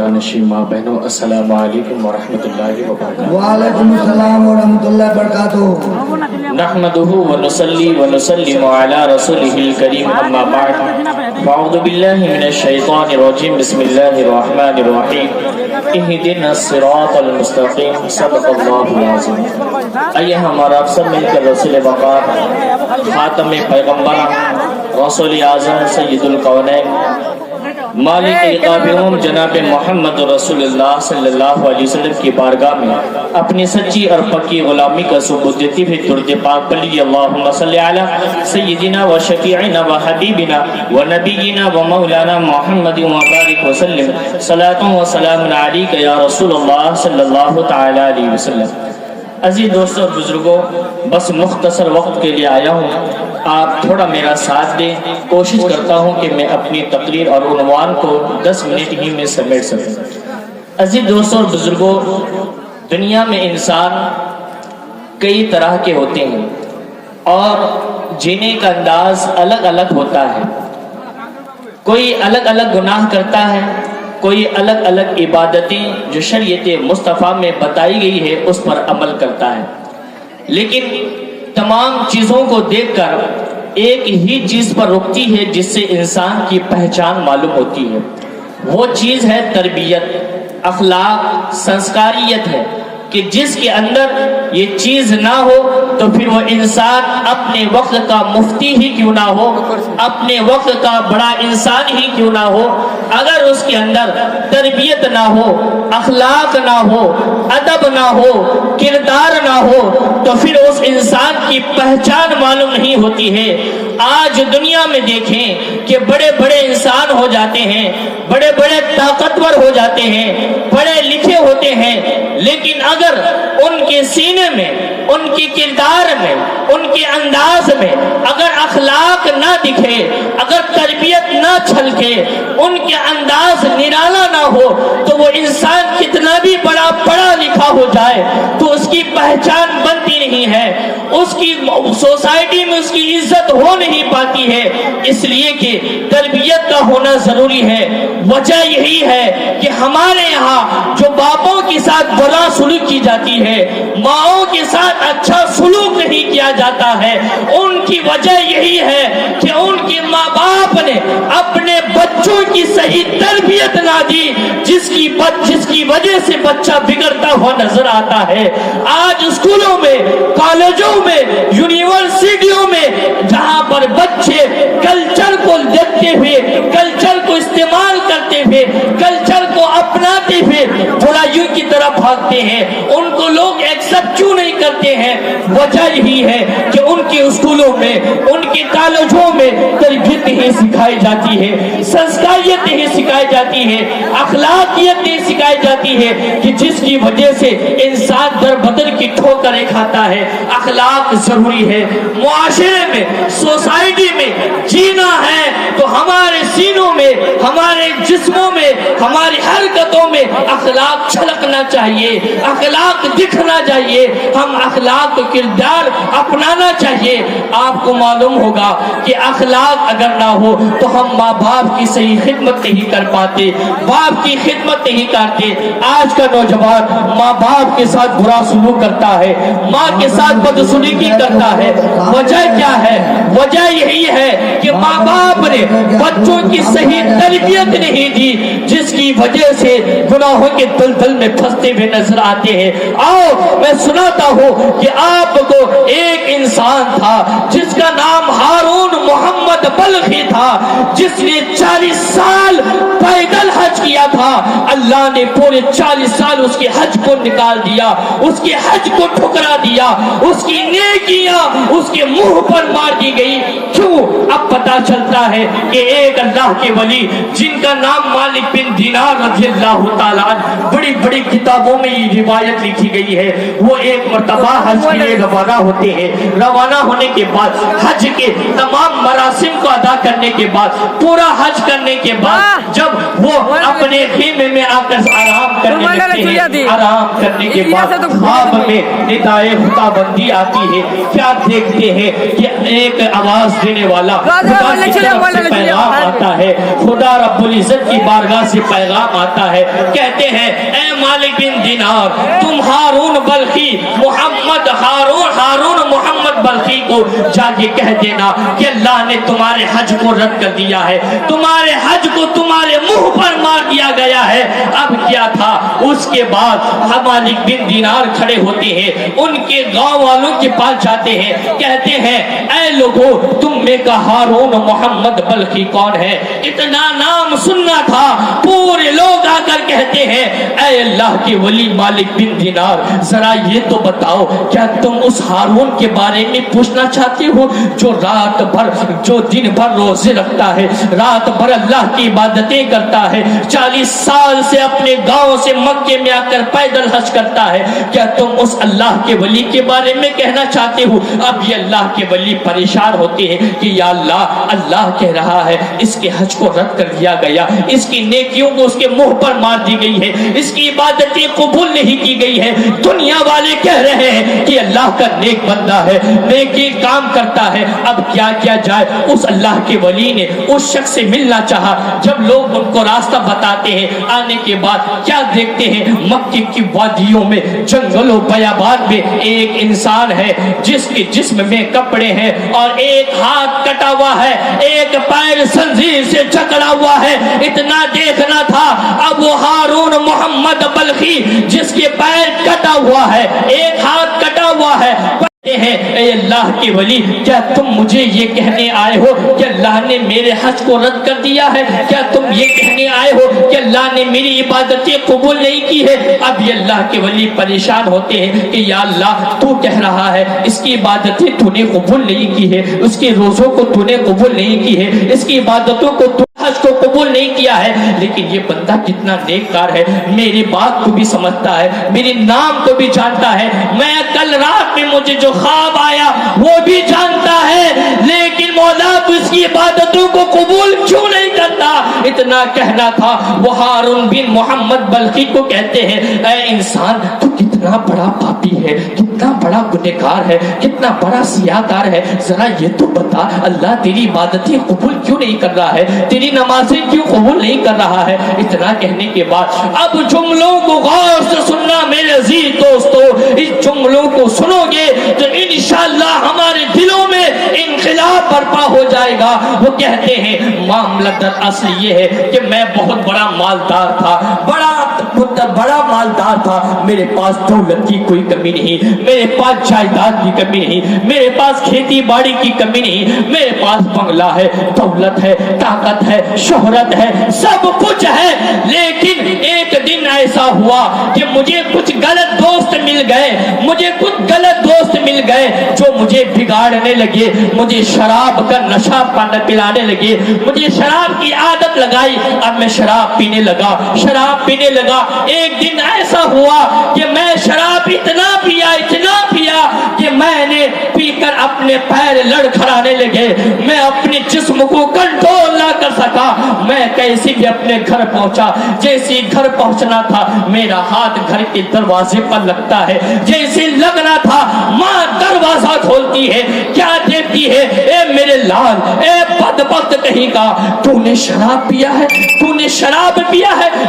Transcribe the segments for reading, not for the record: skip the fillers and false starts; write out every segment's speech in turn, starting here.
جانشین ماں بہنوں، السلام علیکم ورحمۃ اللہ وبرکاتہ۔ وعلیکم السلام ورحمۃ اللہ وبرکاتہ۔ نحمده ونصلي ونسلم على رسوله الكريم اما بعد فاعوذ بالله من الشيطان الرجيم بسم الله الرحمن الرحيم اهدنا الصراط المستقيم صدق الله العظيم۔ آئیے ہمارا سب مل کر رسول وقار خاتم پیغمبران رسول اعظم سید الکونین مالک القابعون جناب محمد رسول اللہ صلی اللہ علیہ وسلم کی بارگاہ میں اپنی سچی اور پکی غلامی کا ثبوت دیتی ہوئی درود پاک پڑھیے، اللہم صلی علی سیدنا و شفیعنا و حبیبنا و نبینا و مولانا محمد وبارک وسلم، صلاۃ و سلام علیک یا رسول اللہ صلی اللہ تعالی علیہ وسلم۔ عزیز دوستوں اور بزرگوں، بس مختصر وقت کے لیے آیا ہوں، آپ تھوڑا میرا ساتھ دیں۔ کوشش کرتا ہوں کہ میں اپنی تقریر اور عنوان کو 10 منٹ ہی میں سمیٹ سکوں۔ عزیز دوستوں اور بزرگوں، دنیا میں انسان کئی طرح کے ہوتے ہیں اور جینے کا انداز الگ الگ ہوتا ہے۔ کوئی الگ الگ گناہ کرتا ہے، کوئی الگ الگ عبادتیں جو شریعت مصطفیٰ میں بتائی گئی ہے اس پر عمل کرتا ہے، لیکن تمام چیزوں کو دیکھ کر ایک ہی چیز پر رکتی ہے جس سے انسان کی پہچان معلوم ہوتی ہے۔ وہ چیز ہے تربیت، اخلاق، سنسکاریت ہے کہ جس کے اندر یہ چیز نہ ہو تو پھر وہ انسان اپنے وقت کا مفتی ہی کیوں نہ ہو، اپنے وقت کا بڑا انسان ہی کیوں نہ ہو، اگر اس کے اندر تربیت نہ ہو، اخلاق نہ ہو، ادب نہ ہو، کردار نہ ہو تو پھر اس انسان کی پہچان معلوم نہیں ہوتی ہے۔ آج دنیا میں دیکھیں کہ بڑے بڑے انسان ہو جاتے ہیں، بڑے بڑے طاقتور ہو جاتے ہیں، پڑھے لکھے ہوتے ہیں، لیکن اگر ان کے سینے میں، ان کے کردار میں، ان کے انداز میں اگر اخلاق نہ دکھے، اگر تربیت نہ چھلکے، ان کے انداز نرالا نہ ہو تو وہ انسان کتنا بھی بڑا پڑھا لکھا ہو جائے تو اس کی پہچان بنتی نہیں ہے، اس کی سوسائٹی میں اس کی عزت ہو نہیں پاتی ہے، اس لیے کہ تربیت کا ہونا ضروری ہے۔ وجہ یہی ہے کہ ہمارے یہاں جو باپوں کے ساتھ برا سلوک کی جاتی ہے، ماؤں کے ساتھ اچھا سلوک نہیں کیا جاتا ہے، ان کی وجہ یہی ہے کہ ان کے ماں باپ نے اپنے بچوں کی صحیح تربیت نہ دی، جس کی وجہ سے بچہ بگڑتا ہوا نظر آتا ہے۔ آج اسکولوں میں، کالجوں میں، یونیورسٹیوں میں جہاں پر بچے کلچر کو دیکھتے ہوئے، کلچر کو استعمال کرتے ہوئے، کلچر کو اپناتے ہوئے برائیوں کی طرف بھاگتے ہیں، ان کو لوگ ایکسپٹ کیوں نہیں کرتے ہیں؟ وجہ یہی ہے کہ ان کے اسکولوں میں، ان کے کالجوں میں تربیت نہیں سکھائی جاتی ہے، سنسکاریت نہیں سکھائی جاتی ہے، اخلاقیت نہیں سکھائی جاتی ہے، کہ جس کی وجہ سے انسان در بدر کی ٹھوکریں کھاتا ہے۔ اخلاق ضروری ہے۔ معاشرے میں، سوسائٹی میں جینا ہے تو ہمارے سینوں میں، ہمارے جسموں میں، ہماری حرکتوں میں اخلاق چھلکنا چاہیے، اخلاق دکھنا چاہیے، ہم اخلاق و کردار اپنانا چاہیے۔ آپ کو معلوم ہوگا کہ اخلاق اگر نہ ہو تو ہم ماں باپ کی صحیح خدمت نہیں کر پاتے، باپ کی خدمت نہیں کرتے۔ آج کا نوجوان ماں باپ کے ساتھ برا سلوک کرتا ہے، ماں کے ساتھ بدسلوکی کرتا ہے۔ وجہ کیا ہے؟ وجہ یہی ہے کہ ماں باپ نے بچوں کی صحیح تربیت نہیں دی، جس کی وجہ سے گناہوں کے دلدل میں پھنستے ہوئے نظر آتے ہیں۔ آؤ میں سناتا ہوں کہ آپ کو ایک انسان تھا جس کا نام ہارون محمد بلخی تھا، جس نے 40 سال پیدل حج کیا تھا۔ اللہ نے پورے 40 سال اس کے حج کو نکال دیا، اس کے حج کو ٹھکرا دیا، اس کی نیکیاں اس کے منہ پر مار دی گئی۔ کیوں؟ اب پتا چلتا ہے کہ ایک اللہ کے ولی جن کا نام مالک بن دینار رضی اللہ تعالیٰ عنہ، بڑی بڑی کتابوں میں یہ روایت لکھی گئی ہے، وہ ایک مرتبہ حج کے لیے روانہ ہوتے ہیں۔ روانہ ہونے کے بعد حج کے تمام مراسم کو ادا کرنے کے بعد، پورا حج کرنے کے بعد جب وہ اپنے خیمے میں میں آ کر آرام کرنے لگتے ہیں. آرام کرنے کے بعد خواب میں ندائے خدا بندی آتی ہے. کیا دیکھتے ہیں کہ ایک آواز دینے والا خدا کی طرف سے پیغام آتا ہے. خدا رب العزت کی بارگاہ سے پیغام آتا ہے. کہتے ہیں اے مالک بن دینار, تم ہارون بلخی ہارون محمد بلخی کو جا کے کہہ دینا کہ اللہ نے تمہارے حج کو رد کر دیا ہے, تمہارے حج کو تمہارے منہ پر مار دیا گیا ہے. اب کیا تھا, اس کے بعد مالک بن دینار کھڑے ہوتے ہیں, ان کے گاؤں والوں کے پاس جاتے ہیں, کہتے ہیں اے لوگوں, تم میں کا ہارون محمد بلخی کون ہے؟ اتنا نام سننا تھا. پورے لوگ آ کر کہتے ہیں اے اللہ کے ولی مالک بن دینار, ذرا یہ تو بتاؤ کیا تم اس ہارون کے بارے میں پوچھنا چاہتے ہو جو رات بھر جو دن بھر روزے رکھتا ہے, رات بھر اللہ کی عبادتیں کرتا ہے, 40 سال سے اپنے گاؤں سے مکے میں آ کر پیدل حج کرتا ہے؟ کیا تم اس اللہ کے ولی کے بارے میں کہنا چاہتے ہو؟ اب یہ اللہ کے ولی پریشان ہوتے ہیں کہ یا اللہ, اللہ کہہ رہا ہے اس کے حج کو رد کر دیا گیا, اس کی نیکیوں کو اس کے منہ پر مار دی گئی ہے, اس کی عبادتیں قبول نہیں کی گئی ہے. دنیا والے کہہ رہے ہیں کہ اللہ کا نیک بندہ ہے, نیکی کام کرتا ہے. اب کیا کیا جائے؟ اس اللہ کے ولی نے اس شخص سے ملنا چاہا. جب لوگ ان کو راستہ بتاتے ہیں, آنے کے بعد کیا دیکھتے ہیں, مکے کی وادیوں میں, جنگلوں بیابان میں ایک انسان ہے جس کے جسم میں کپڑے ہیں اور ایک ہاتھ کٹا ہوا ہے, ایک پیر زنجیر سے جکڑا ہوا ہے. اتنا دیکھنا تھا. اب وہ ہارون محمد بلخی جس کے پیر کٹا ہوا ہے, ایک ہاتھ کٹا ہوا ہے, ہیں اے اللہ کے ولی, کیا تم مجھے یہ کہنے آئے ہو کہ اللہ نے میرے حج کو رد کر دیا ہے؟ کیا تم یہ کہنے آئے ہو کہ اللہ نے میری عبادتیں قبول نہیں کی ہے؟ اب یہ اللہ کے ولی پریشان ہوتے ہیں کہ یا اللہ, تو کہہ رہا ہے اس کی عبادتیں تو نے قبول نہیں کی ہے, اس کے روزوں کو تو نے قبول نہیں کی ہے, اس کی عبادتوں کو تو حج کو قبول نہیں کیا ہے, لیکن یہ بندہ کتنا نیک کار ہے, میری بات کو بھی سمجھتا ہے, میرے نام کو بھی جانتا ہے, میں کل رات میں مجھے جو خواب آیا وہ بھی جانتا ہے, لیکن مولا اس کی عبادتوں کو قبول کیوں نہیں کرتا؟ اتنا کہنا تھا. وہ ہارون بن محمد بلخی کو کہتے ہیں اے انسان, تو کتنا بڑا پاپی ہے, کتنا بڑا گنہگار ہے, کتنا بڑا سیاہکار ہے, ذرا یہ تو بتا اللہ تیری عبادتیں قبول کیوں نہیں کر رہا ہے, تیری نمازیں کیوں قبول نہیں کر رہا ہے؟ اتنا کہنے کے بعد اب جملوں کو غور سے سننا میرے عزیز دوستو, اس جملوں کو سنو گے تو انشاءاللہ ہمارے دلوں میں انقلاب برپا ہو جائے گا. وہ کہتے ہیں معاملہ دراصل یہ ہے کہ میں بہت بڑا مالدار تھا, بڑا مالدار تھا, میرے پاس دولت کی کوئی کمی نہیں, میرے پاس جائیداد کی کمی نہیں, میرے پاس کھیتی باڑی کی کمی نہیں, میرے پاس بنگلہ ہے, دولت ہے, طاقت ہے, شہرت ہے, سب کچھ ہے. لیکن ایک دن ایسا ہوا کہ مجھے کچھ غلط دوست مل گئے جو مجھے بگاڑنے لگے, مجھے شراب کا نشہ پلانے لگے, مجھے شراب کی عادت لگائی. اب میں شراب پینے لگا. ایک دن ایسا ہوا کہ میں شراب اتنا پیا کہ میں نے پی کر اپنے پیر لڑکھڑانے لگے, میں اپنے جسم کو کنٹرول نہ کر سکا. میں کیسے بھی اپنے گھر پہنچا, جیسے گھر پہنچنا تھا میرا ہاتھ گھر کے دروازے پر لگتا ہے, جیسے لگنا تھا ماں دروازہ کھولتی ہے, کیا دیکھتی ہے, اے میرے لال, اے بدبخت کہیں کا, تو نے شراب پیا ہے,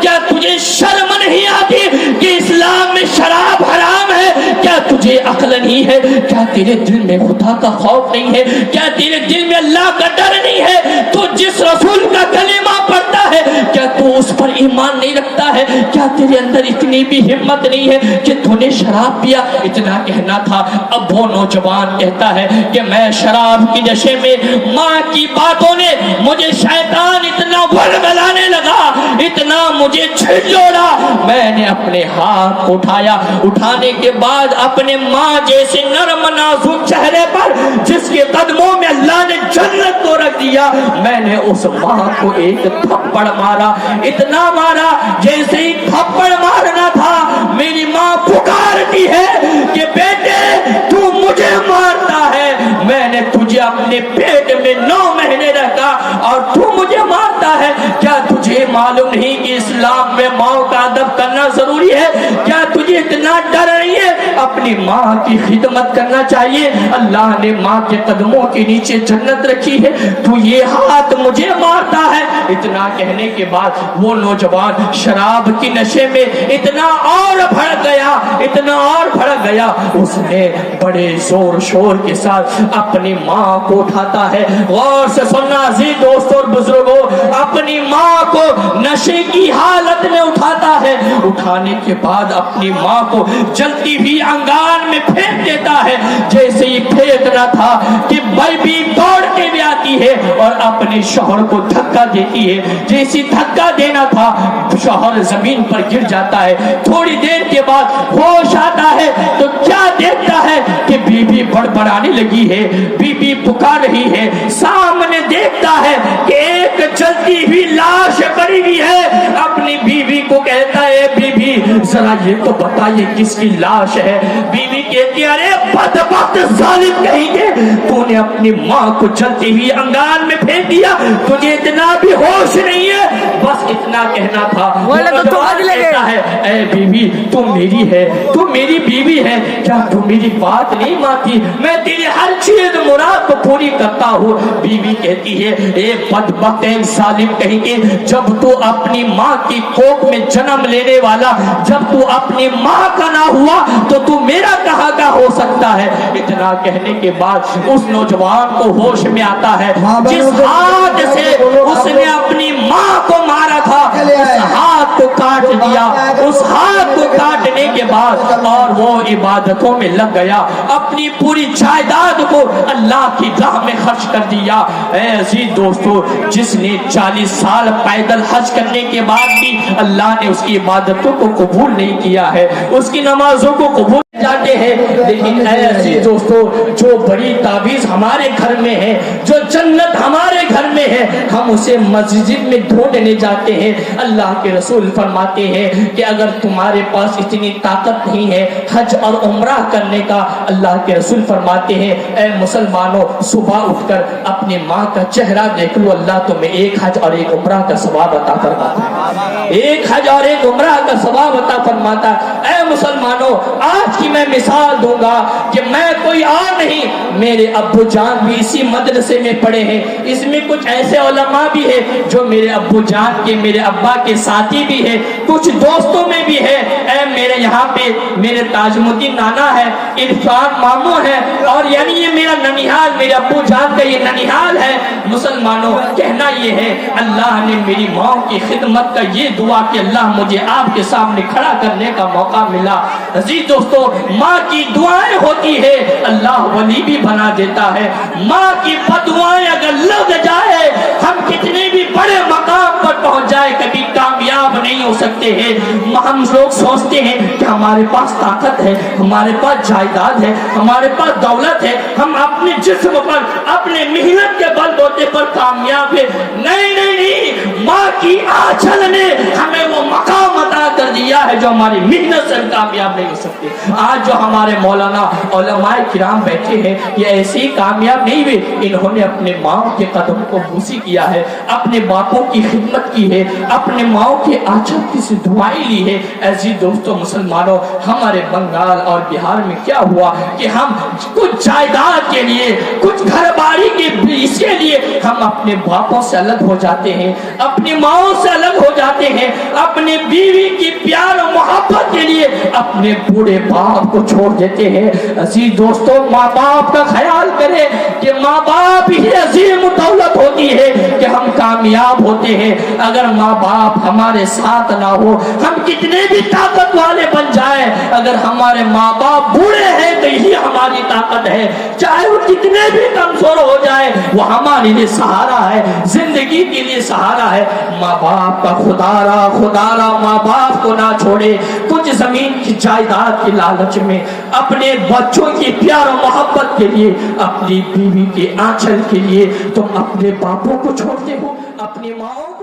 کیا تجھے شرم نہیں آتی کہ اسلام میں شراب حرام ہے؟ کیا تجھے عقل نہیں ہے؟ کیا تیرے دل میں خدا کا خوف نہیں ہے؟ کیا تیرے دل میں اللہ کا ڈر نہیں ہے؟ تو جس رسول کا کلمہ پڑھتا ہے کیا تو اس پر ایمان نہیں رکھتا ہے؟ کیا تیرے اندر اتنی بھی ہمت نہیں ہے کہ تو نے شراب پیا؟ اتنا کہنا تھا. اب وہ نوجوان کہتا ہے کہ میں شراب کی نشے میں, ماں کی باتوں نے مجھے شیطان اتنا ورگلانے لگا, اتنا مجھے جھنجھوڑا, میں نے اپنے ہاتھ اٹھایا. اٹھانے کے بعد اپنے ماں جیسے نرم نازک چہرے پر جس کے قدموں میں اللہ نے جنت کو رکھ دیا, میں نے اس ماں کو ایک تھپڑ مارا, اتنا مارا جیسے ہی تھپڑ مارنا تھا میری ماں پکارتی ہے کہ بیٹے تو مجھے مارتا ہے, میں نے تجھے اپنے پیٹ میں 9 مہینے رکھا اور تو مجھے مارتا ہے. کیا تجھے معلوم نہیں کہ اسلام میں ماں کا ادب کرنا ضروری ہے؟ کیا تجھے اتنا ڈر نہیں ہے؟ اپنی ماں کی خدمت کرنا چاہیے. اللہ نے ماں کے قدموں کے نیچے جنت رکھی ہے, تو یہ ہاتھ مجھے مارتا ہے. اتنا کہنے کے بعد وہ نوجوان شراب کی نشے میں اتنا اور بھڑک گیا, اتنا اور بھڑک گیا, اس نے بڑے زور شور کے ساتھ اپنی ماں کو اٹھاتا ہے. غور سے سننا عزیز دوستوں اور بزرگوں, اپنی ماں کو نشے کی حالت میں اٹھاتا ہے. اٹھانے کے بعد اپنی ماں کو جلتی ہوئی انگار میں پھینک دیتا ہے. جیسے ہی پھینکنا تھا کہ بیبی دوڑ کے بھی آتی ہے اور اپنے شوہر کو دھکا دیتی ہے. جیسے دھکا دینا تھا شوہر زمین پر گر جاتا ہے. تھوڑی دیر کے بعد ہوش آتا ہے تو کیا دیکھتا ہے کہ بیوی بڑبڑانے لگی ہے, بیوی پکار رہی ہے. سامنے دیکھتا ہے کہ ایک جلتی ہوئی لاش پڑی ہوئی ہے. اپنی بیوی کو کہتا ہے, بیوی ذرا یہ تو بتا یہ کس کی لاش ہے؟ بیوی کہتی ہے, ارے بدبخت ظالم کہیں گے, تو نے اپنی ماں کو جلتی ہوئی انگار میں پھینک دیا, تجھے اتنا بھی ہوش نہیں ہے؟ بس اتنا کہنا تھا. کہتا ہے, اے بیوی تو میری ہے, تو میری بیوی ہے, کیا تو میری بات نہیں مانتی؟ میں تیری ہر چیز مراد کو پوری کرتا ہوں. بیوی کہتی ہے, اے بدبخت ظالم کہیں گے, جب تو اپنی ماں کی کوکھ میں جنم لینے والا, جب تو اپنی ماں کا نہ ہوا تو تو میرا کہاں کا ہو سکتا ہے؟ اتنا کہنے کے بعد اس نوجوان کو ہوش میں آتا ہے, جس ہاتھ سے اس نے اپنی ماں کو مارا تھا اس ہاتھ کو کاٹ دیا. اس ہاتھ کو کاٹنے کے بعد اور وہ عبادتوں میں لگ گیا, اپنی پوری جائیداد کو اللہ کی راہ میں خرچ کر دیا. اے عزیز دوستو, جس نے 40 سال پیدل حج کرنے کے بعد بھی اللہ نے اس کی عبادتوں کو قبول نہیں کیا ہے, اس کی نمازوں کو قبول جاتے ہیں. لیکن اے عزیز دوستو, جو بڑی تعویذ ہمارے گھر میں ہے, جو جنت ہمارے گھر میں ہے, ہم اسے مسجد میں ڈھونڈنے جاتے ہیں. اللہ کے رسول فرماتے ہیں کہ اگر تمہارے پاس اتنی طاقت نہیں ہے حج اور عمرہ کرنے کا, اللہ کے رسول فرماتے ہیں اے مسلمانوں, صبح اٹھ کر اپنی ماں کا چہرہ دیکھ لو, اللہ تمہیں ایک حج اور ایک عمرہ کا ثواب عطا فرماتا ہے, ایک حج اور ایک عمرہ کا ثواب عطا فرماتا ہے. اے مسلمانوں, آج کی میں مثال دوں گا کہ میں کوئی اور نہیں, میرے ابو جان بھی اسی مدرسے میں پڑھے ہیں. اس میں کچھ ایسے علماء بھی ہیں جو میرے ابو جان کے, میرے ابا کے ساتھی بھی ہیں, کچھ دوستوں میں بھی ہے. اے میرے یہاں پہ میرے تاج الدین نانا ہے, عرفان ماموں ہے, اور یعنی یہ میرا ننیحال, میرے ابو جان کا یہ ننیحال ہے. مسلمانوں, کہنا یہ ہے اللہ نے میری ماں کی خدمت کا یہ دعا کہ اللہ مجھے آپ کے سامنے کھڑا کرنے کا موقع ملا. عزیز دوستو, ماں کی دعائیں ہوتی ہے اللہ ولی بھی بنا دیتا ہے. ماں کی بدعائیں اگر لگ جائے, ہم کتنے بھی بڑے مقام پر پہنچ جائے کبھی کامیاب نہیں ہو سکتے ہیں. ہم لوگ سوچتے ہیں کہ ہمارے پاس طاقت ہے, ہمارے پاس جائیداد ہے, ہمارے پاس دولت ہے, ہم اپنے جسم پر اپنے محنت کے بل بوتے پر کامیاب ہے. نہیں نہیں نہیں, ماں کی آنچل نے ہمیں وہ مقام عطا کر دیا ہے جو ہماری محنت سے کامیاب نہیں ہو سکتے. آج جو ہمارے مولانا علماء کرام بیٹھے ہیں, یہ ایسے ہی کامیاب نہیں ہوئے, انہوں نے اپنے ماں کے قدم کو بوسی کیا ہے, اپنے باپوں کی خدمت کی ہے, اپنے ماں کے آنچل کی سے دعائیں لی ہے. عزیز دوستو مسلمانوں, ہمارے بنگال اور بہار میں کیا ہوا کہ ہم کچھ جائیداد کے لیے, کچھ گھر باری کے اس کے لیے ہم اپنے باپوں سے الگ ہو جاتے ہیں, اپنی ماں سے الگ ہو جاتے ہیں, اپنے بیوی کی پیار و محبت کے لیے اپنے بوڑھے باپ کو چھوڑ دیتے ہیں. عزیز دوستو, ماں باپ کا خیال کریں کہ ماں باپ ہی عظیم دولت ہوتی ہے کہ ہم کامیاب ہوتے ہیں. اگر ماں باپ ہمارے ساتھ نہ ہو, ہم کتنے بھی طاقت والے بن جائیں, اگر ہمارے ماں باپ بوڑھے ہیں تو یہی ہماری طاقت ہے. چاہے وہ کتنے بھی کمزور ہو جائے, وہ ہمارے لیے سہارا ہے, زندگی کے لیے سہارا ہے. ماں باپ کا خدا را ماں باپ کو نہ چھوڑے. کچھ زمین کی جائیداد کی لالچ میں, اپنے بچوں کی پیار و محبت کے لیے, اپنی بیوی کے آنچل کے لیے تم اپنے باپوں کو چھوڑتے ہو, اپنی ماں